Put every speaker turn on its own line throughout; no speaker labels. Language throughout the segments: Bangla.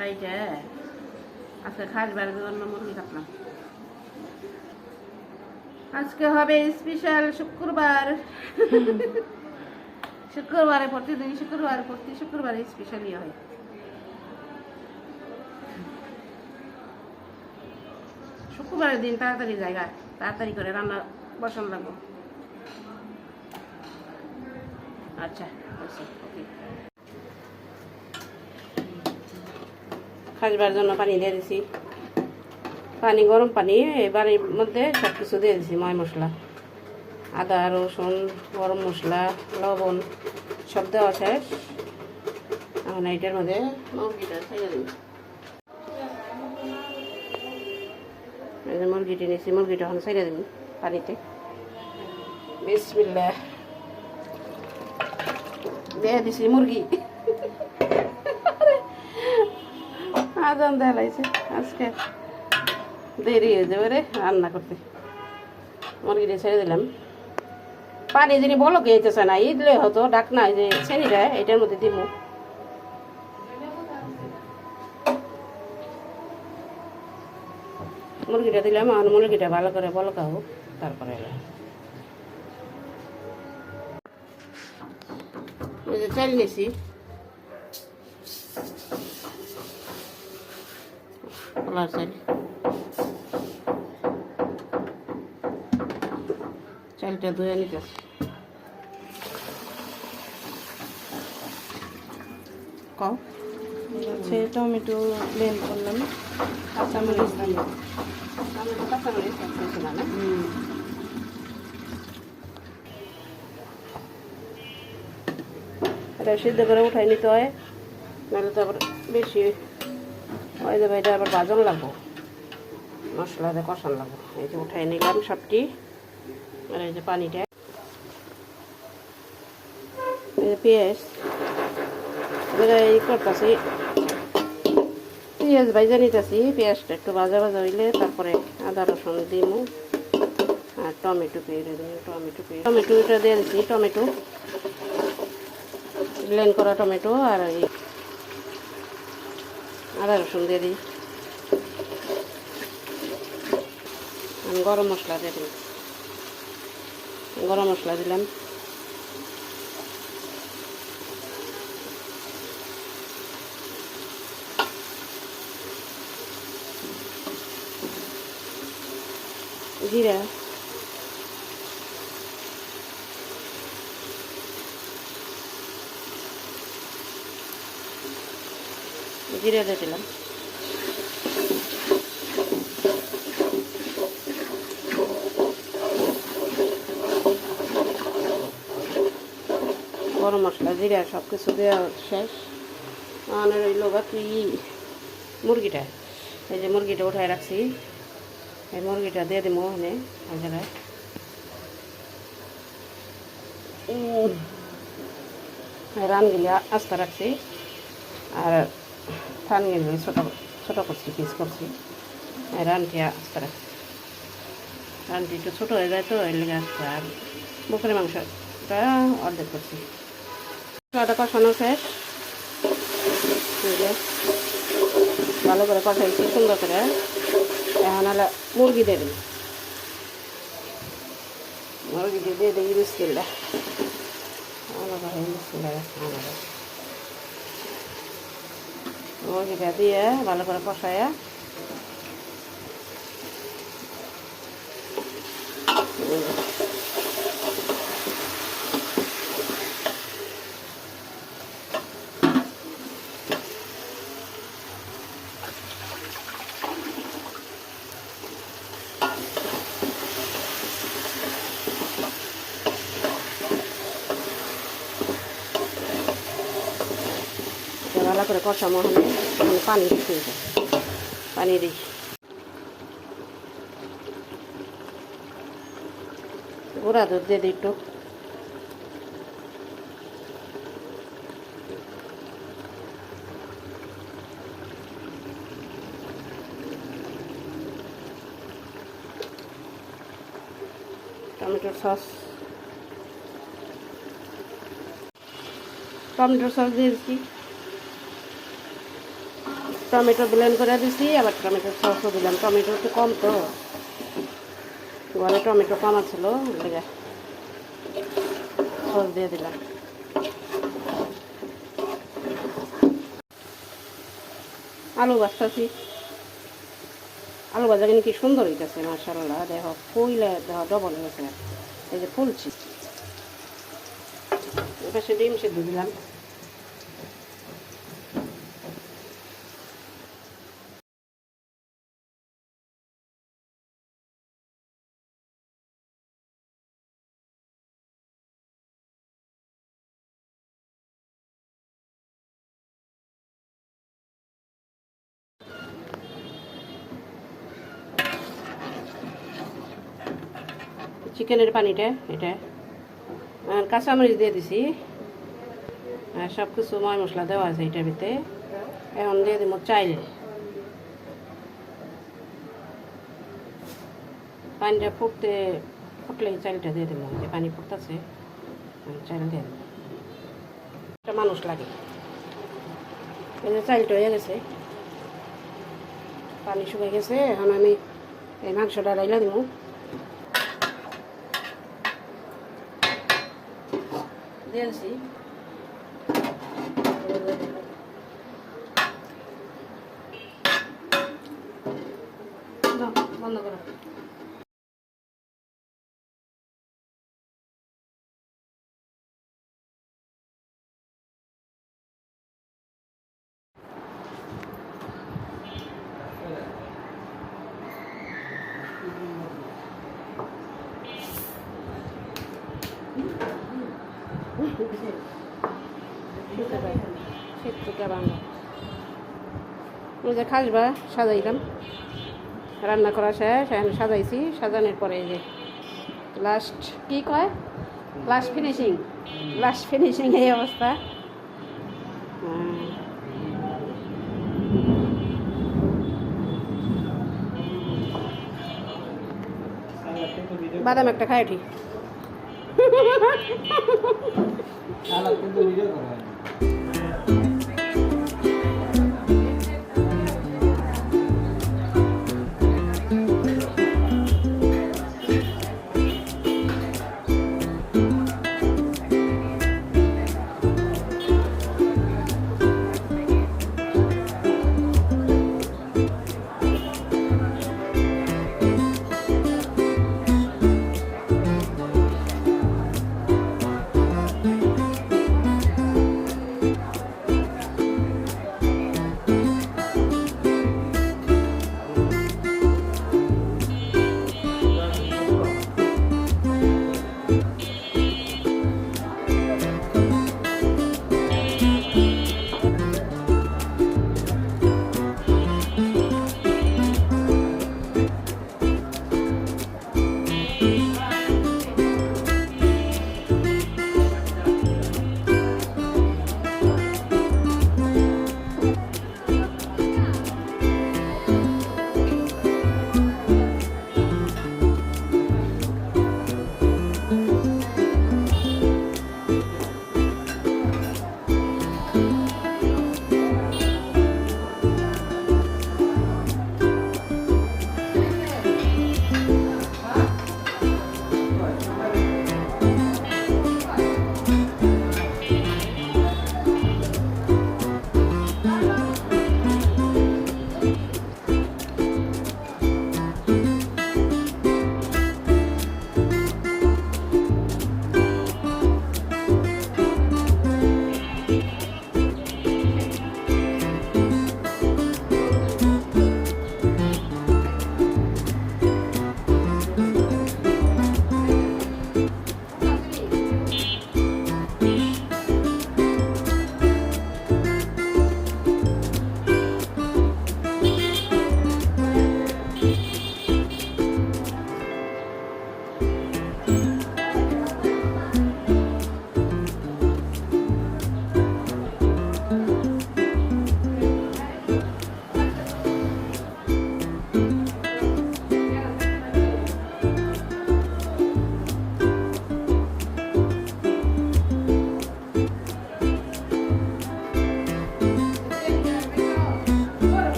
এইটা আজকে খাসবার জন্য মুরগি কাটলাম। আজকে হবে স্পেশাল শুক্রবার। শুক্রবারে প্রতিদিন প্রতি শুক্রবারে স্পেশালই হয়। শুক্রবারের দিন তাড়াতাড়ি জায়গা তাড়াতাড়ি করে রান্না বসানো লাগবো। আচ্ছা ওকে। খাসবার জন্য পানি দিয়ে দিছি, পানি গরম পানি। এবারের মধ্যে সব কিছু দিয়ে দিছি, ময় মশলা, আদা রসুন গরম মশলা লবণ সব দেওয়া শেষ। এখন এইটার মধ্যে মুরগিটা ছেড়ে দিন। এই যে মুরগিটি নিয়েছি, মুরগিটা এখন ছেড়ে দিন পানিতে। বিসমিল্লাহ দিয়ে দিছি মুরগি। আজান দেয়া লাগছে, আজকে দেরি হয়ে যাবে রে রান্না করতে। মুরগিটা ছেড়ে দিলাম। পানি যিনি বলো গেতেছে না, এই দিলে হতো ডাকনা যে চেনিটা এটার মধ্যে দিব। মুরগিটা দিলাম, আর মুরগিটা ভালো করে বলকা হোক, তারপরে চাল নিছি। কলার চাল, চালটা ধুয়ে নিতেছি। কম
হচ্ছে টমেটো ব্লেন্ড করলাম, কাঁচামরিচ দিয়ে।
কাঁচামরিচ না না এটা সিদ্ধ করে উঠাই নিতে হয়, নাহলে তো আবার বেশি হয়ে যাবে। এটা আবার বাজন লাগবো, মশলা দিয়ে কষান লাগবো। এই যে উঠাই নিলাম সবটি। আর এই যে পানিটা, এই যে পেঁয়াজ এই করতেছি, পেঁয়াজ ভাজা নিতেছি। পেঁয়াজটা একটু ভাজা ভাজা হইলে তারপরে আদা রসুন দিমু আর টমেটো পেড়ে দিই। টমেটোটা দিয়ে দিচ্ছি, টমেটো ব্লেন্ড করা টমেটো আর এই আদা রসুন দিয়ে দিই। আমি গরম মশলা দিয়ে দিই, গরম মশলা দিলাম। জিরা, জিরা দিয়ে দিলাম। গরম মশলা জিরা সব কিছু দেওয়া শেষ। মানে রইল বাকি মুরগিটা। এই যে মুরগিটা উঠায় রাখছি, এই মুরগিটা দিয়ে দিব ওখানে ওই জায়গায়। রানগুলি আস্তে রাখছি আর থানগুলি ছোটো ছোটো করছি, পিস করছি। রানটি আস্তে রাখছি, রানটি একটু ছোটো হয়ে যায় তো এর লেগে আসতে। আর বুকের মাংসটা অর্ধেক করছি। মশলাটা কষানো শেষ, ভালো করে কষাইছি সুন্দর করে। এখন হলে মুরগি দিয়ে দিই, মুরগিটা দিয়ে দিই। বিসমিল্লাহ, মুরগিটা দিয়ে ভালো করে কষায়া ভালো করে কষানো হলে পানি দিতে হবে। পানি দিই, গুঁড়া দুধ দিয়ে দিই একটু। টমেটোর সস দিয়ে দিচ্ছি। টমেটো ব্লেন্ড করে দিছি, আবার টমেটোর সসও দিলাম। টমেটো একটু কম তো, ঘরে টমেটো কম ছিল, সস দিয়ে দিলাম। আলু ভাজতেছি, আলু ভাজা কিন্তু কি সুন্দর হইতেছে মাশাআল্লাহ। দেখো ফুইলে দেখো ডবল হয়েছে, এই যে ফুলছি। এপাশে ডিম সিদ্ধ দিলাম। চিকেনের পানিটা এটা, আর কাঁচামরিচ দিয়ে দিছি, আর সব কিছু ময় মশলা দেওয়া আছে এটার ভিতরে। এখন দিয়ে দিব চাইল, পানিটা ফুটলেই চাইলটা দিয়ে দেবো। যে পানি ফুটতেছে চাইল দিয়ে দেবো, একটা মানুষ লাগে। এই যে চাইলটা হয়ে গেছে, পানি শুকিয়ে গেছে। এখন আমি এই মাংসটা রাইলা দিব। দিয়েছি বন্ধ করো। ওই যে খাসবা সাজাইলাম, রান্না করা শেষ, এখন সাজাইছি। সাজানোর পরে এই যে লাস্ট কি কয়, লাস্ট ফিনিশিং এই অবস্থা। বাদাম একটা খাই ঠিক।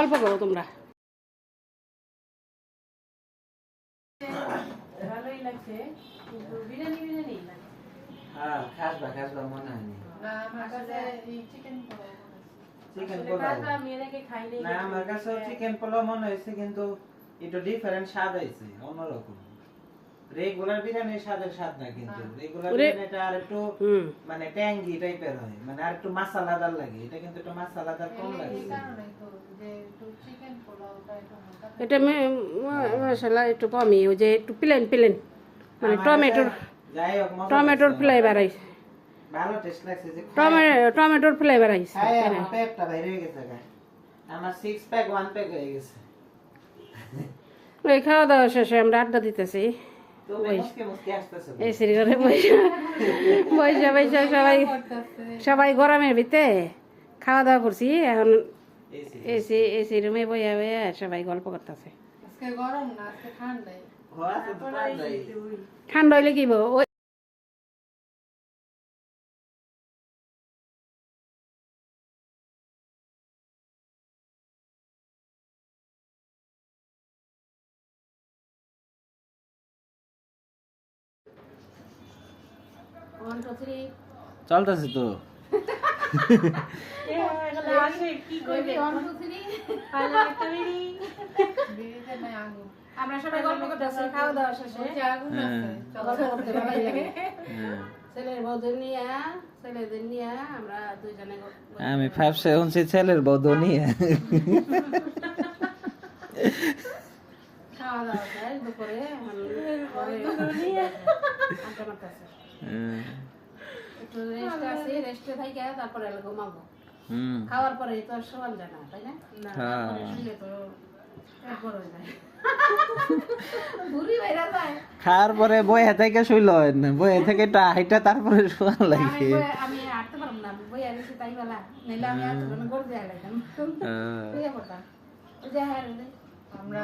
গল্প করো তোমরা।
ভালোই লাগছে কিন্তু বিরিয়ানি বিরিয়ানি না।
হ্যাঁ খাসবা মনে হয়নি।
না আমার কাছে এই চিকেন পোলাও
চিকেন
আসলে
পোলাও
কাকা আমি এর আগে খাই নাই।
না আমার কাছে চিকেন পোলাও মনে হয়েছে কিন্তু একটু ডিফারেন্ট স্বাদ হয়েছে অন্যরকম। রেগুলার বিরিয়ানির স্বাদের স্বাদ না কিন্তু রেগুলার বিরিয়ানিটা আর একটু মানে ট্যাঙ্গি টাইপের হয়, মানে আর একটু মশলাদার লাগে, এটা কিন্তু একটু মশলাদার কম লাগে।
এই কারণে তো যে একটু চিকেন পোলাওটা একটু হালকা
এটা মশলা একটু কমই, ওই যে একটু প্লেন প্লেন মানে টমেটোর
যাই হোক মজা
টমেটোর
লাগছে।
ফ্লেভার আইছে,
ভালো টেস্ট লাগছে যে
টমেটোর ফ্লেভার আইছে।
আমার পেটটা বাইরে হয়ে গেছে গা। আমার 6 প্যাক 1 প্যাক হয়ে গেছে।
ওই খাওয়া দাওয়া শেষে আমরা আড্ডা দিতেছি
তুমি মুসকে আসতেছো।
এই সিঁড়ি ঘরে বৈশা বৈশা সবাই সবাই গরমের ভিতরে খাওয়া দাওয়া করছি, এখন এসি রুমে বইয়া বইয়া সবাই গল্প করতেছে।
আজকে গরম না, আজকে ঠান্ডাই।
ঘোরা তো ঠান্ডাই।
ঠান্ডা হইলে কি ওই
চলতেছে তো।
বিরিতে নাই আগুন।
আমরা সবাই গল্প করতেছি খাওয়া দাওয়া শেষে।
ওই যে আগুন আছে।
গল্প করতে ভালোই লাগে। ছেলের বউদের নিয়ে ছেলেদের নিয়ে আমরা দুইজনে
আমি 5-7 ছেলের বউ নিয়ে
খাওয়া দাওয়া শেষ দুপুরে এখন আড্ডা মারতেছে। একটু রেস্ট আছে, রেস্টে থাইকা তারপরে ঘুমাবো। খাওয়ার পরে তো আর সমান যায় না, তাই না? তারপরে শুলে তো পেট বড় হয়ে যায়। বুড়ি বাইরা যায়।
খাওয়ার পরে বইয়া থেকে শুইল না, বইয়া থেকে একটু হাইটা তারপরে শোয়া লাগে।
আমি হাঁটতে পারবো না, বই আর তাই বেলা নাইলে আমি আর গড় দিয়ে লাগতাম।
আমরা